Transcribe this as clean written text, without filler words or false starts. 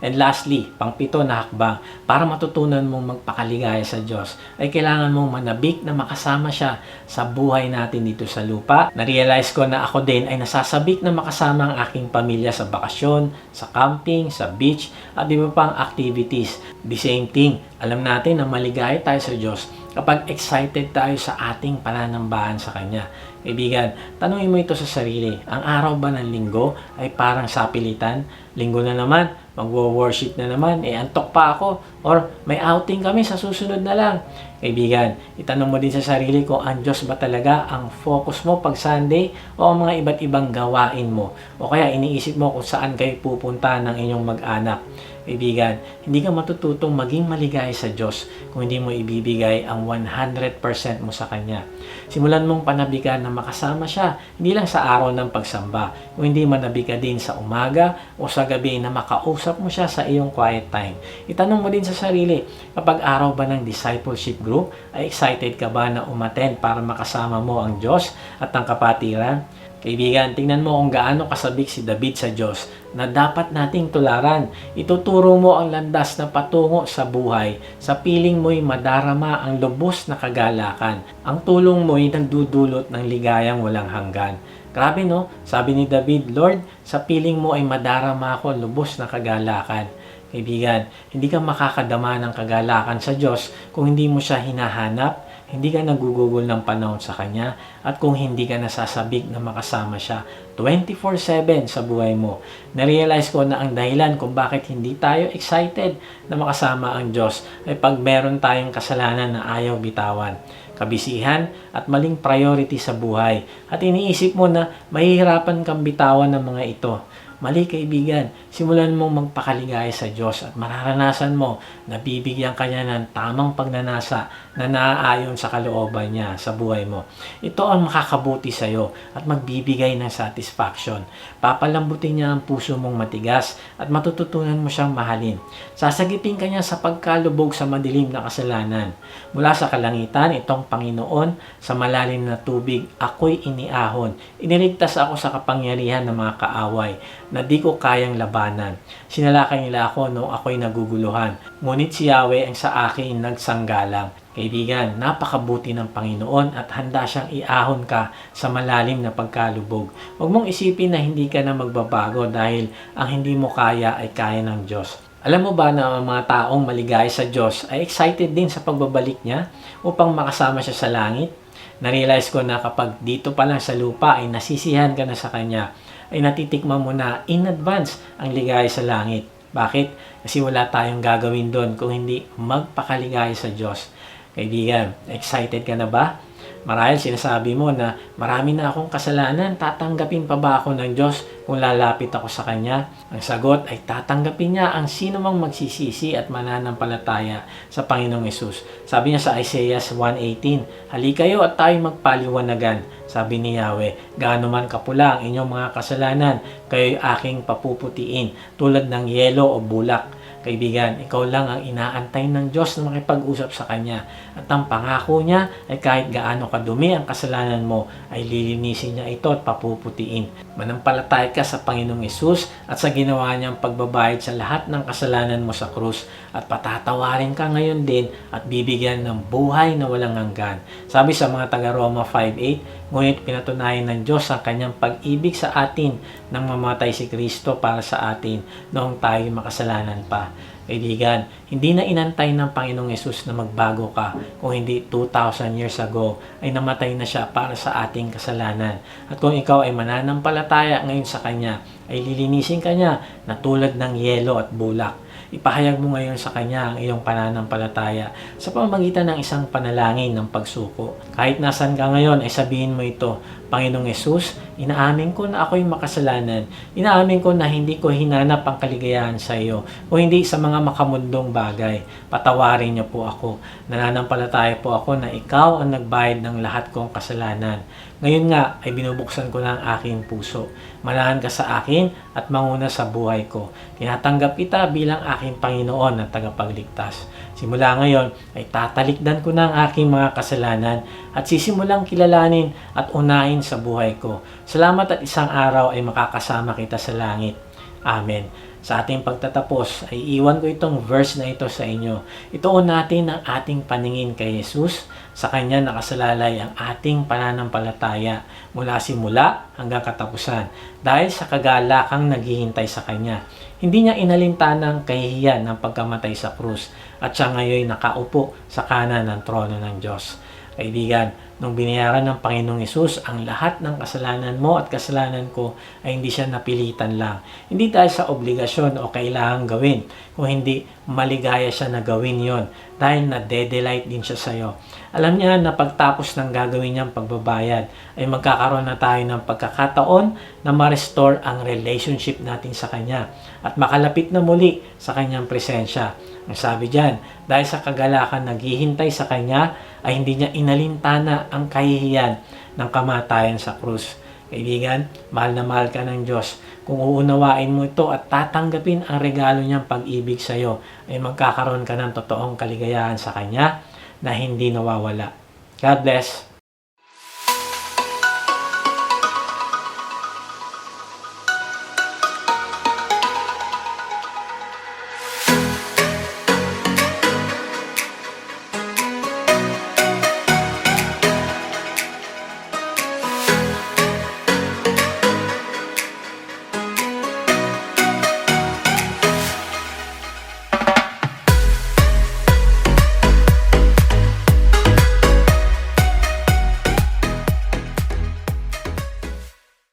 And lastly, pang-pito na hakbang, para matutunan mong magpakaligaya sa Diyos, ay kailangan mong manabik na makasama siya sa buhay natin dito sa lupa. Na-realize ko na ako din ay nasasabik na makasama ang aking pamilya sa bakasyon, sa camping, sa beach, at iba pang activities. The same thing, alam natin na maligaya tayo sa Diyos kapag excited tayo sa ating pananambahan sa Kanya. Kaibigan, tanungin mo ito sa sarili. Ang araw ba ng linggo ay parang sapilitan? Linggo na naman, magwo-worship na naman, antok pa ako, or may outing kami sa susunod na lang. Kaibigan, itanong mo din sa sarili ko, ang Diyos ba talaga ang focus mo pag Sunday o ang mga iba't ibang gawain mo? O kaya iniisip mo kung saan kayo pupunta ng inyong mag-anak. Kaibigan, hindi ka matututong maging maligaya sa Diyos kung hindi mo ibibigay ang 100% mo sa Kanya. Simulan mong panabikan na makasama siya, hindi lang sa araw ng pagsamba, kung hindi manabi ka din sa umaga o sa gabi na makausap mo siya sa iyong quiet time. Itanong mo din sa sarili, kapag araw ba ng discipleship group, ay excited ka ba na umattend para makasama mo ang Diyos at ang kapatiran? Kaibigan, tingnan mo kung gaano kasabik si David sa Diyos na dapat nating tularan. Ituturo mo ang landas na patungo sa buhay. Sa piling mo'y madarama ang lubos na kagalakan. Ang tulong mo'y nagdudulot ng ligayang walang hanggan. Grabe no? Sabi ni David, Lord, sa piling mo ay madarama ako ang lubos na kagalakan. Kaibigan, hindi ka makakadama ng kagalakan sa Diyos kung hindi mo siya hinahanap, hindi ka nagugugol ng panahon sa Kanya, at kung hindi ka nasasabik na makasama siya 24/7 sa buhay mo. Na-realize ko na ang dahilan kung bakit hindi tayo excited na makasama ang Diyos ay pag meron tayong kasalanan na ayaw bitawan, kabisihan at maling priority sa buhay. At iniisip mo na mahihirapan kang bitawan ng mga ito. Mali kaibigan, simulan mong magpakaligaya sa Diyos at mararanasan mo na bibigyan ka niya ng tamang pagnanasa na naaayon sa kalooban niya sa buhay mo. Ito ang makakabuti sa iyo at magbibigay ng satisfaction. Papalambutin niya ang puso mong matigas at matututunan mo siyang mahalin. Sasagipin ka niya sa pagkalubog sa madilim na kasalanan. Mula sa kalangitan, itong Panginoon, sa malalim na tubig, ako'y iniahon. Iniligtas ako sa kapangyarihan ng mga kaaway na di ko kayang labanan. Sinalakay nila ako noong ako'y naguguluhan. Ngunit si Yahweh ang sa akin nagsanggalang. Kaibigan, napakabuti ng Panginoon at handa siyang iahon ka sa malalim na pagkalubog. Huwag mong isipin na hindi ka na magbabago dahil ang hindi mo kaya ay kaya ng Diyos. Alam mo ba na ang mga taong maligaya sa Diyos ay excited din sa pagbabalik niya upang makasama siya sa langit? Na-realize ko na kapag dito pa lang sa lupa ay nasisihan ka na sa Kanya, ay natitikman mo na in advance ang ligaya sa langit. Bakit? Kasi wala tayong gagawin doon kung hindi magpakaligaya sa Diyos. Kaibigan, excited ka na ba? Marahil sinasabi mo na marami na akong kasalanan, tatanggapin pa ba ako ng Diyos kung lalapit ako sa Kanya? Ang sagot ay tatanggapin niya ang sino mang magsisisi at mananampalataya sa Panginoong Hesus. Sabi niya sa Isaiah 1:18, "Halika kayo at tayo magpaliwanagan." Sabi ni Yahweh, "Gaano man kapula ang inyong mga kasalanan, kayo'y aking papuputiin tulad ng yelo o bulak." Kaibigan, ikaw lang ang inaantay ng Diyos na makipag-usap sa Kanya. At ang pangako niya ay kahit gaano kadumi ang kasalanan mo, ay lilinisin niya ito at papuputiin. Manampalataya ka sa Panginoong Hesus at sa ginawa niyang pagbabayad sa lahat ng kasalanan mo sa krus. At patatawarin ka ngayon din at bibigyan ng buhay na walang hanggan. Sabi sa mga taga-Roma 5:8, ngunit pinatunayan ng Diyos ang Kanyang pag-ibig sa atin nang mamatay si Kristo para sa atin noong tayo makasalanan pa. Kaibigan, hindi na inantay ng Panginoong Hesus na magbago ka kung hindi 2,000 years ago ay namatay na siya para sa ating kasalanan. At kung ikaw ay mananampalataya ngayon sa Kanya, ay lilinisin ka niya na tulad ng yelo at bulak. Ipahayag mo ngayon sa Kanya ang iyong pananampalataya sa pamamagitan ng isang panalangin ng pagsuko. Kahit nasan ka ngayon ay sabihin mo ito, Panginoong Hesus, inaamin ko na ako'y makasalanan. Inaamin ko na hindi ko hinanap ang kaligayahan sa iyo o hindi sa mga makamundong bagay. Patawarin niyo po ako. Nananampalataya po ako na ikaw ang nagbayad ng lahat kong kasalanan. Ngayon nga ay binubuksan ko na ang aking puso. Manahan ka sa akin at manguna sa buhay ko. Tinatanggap kita bilang aking Panginoon at tagapagligtas. Simula ngayon ay tatalikdan ko na ang aking mga kasalanan at sisimulang kilalanin at unahin sa buhay ko. Salamat at isang araw ay makakasama kita sa langit. Amen. Sa ating pagtatapos ay iwan ko itong verse na ito sa inyo. Ituon natin ang ating paningin kay Jesus. Sa Kanya nakasalalay ang ating pananampalataya mula simula hanggang katapusan. Dahil sa kagalakang naghihintay sa Kanya. Hindi niya inalintana ang kahihiyan ng pagkamatay sa krus at siya ngayon nakaupo sa kanan ng trono ng Diyos. Kaibigan, nung binayaran ng Panginoong Hesus ang lahat ng kasalanan mo at kasalanan ko ay hindi siya napilitan lang. Hindi dahil sa obligasyon o kailangang gawin, kung hindi maligaya siya na gawin yon dahil na-delight din siya sa iyo. Alam niya na pagtapos ng gagawin niyang pagbabayad ay magkakaroon na tayo ng pagkakataon na ma-restore ang relationship natin sa Kanya at makalapit na muli sa Kanyang presensya. Ang sabi diyan, dahil sa kagalakan naghihintay sa Kanya ay hindi niya inalintana ang kahihiyan ng kamatayan sa krus. Kaibigan, mahal na mahal ka ng Diyos. Kung uunawain mo ito at tatanggapin ang regalo niyang pag-ibig sa iyo, ay magkakaroon ka ng totoong kaligayahan sa Kanya na hindi nawawala. God bless.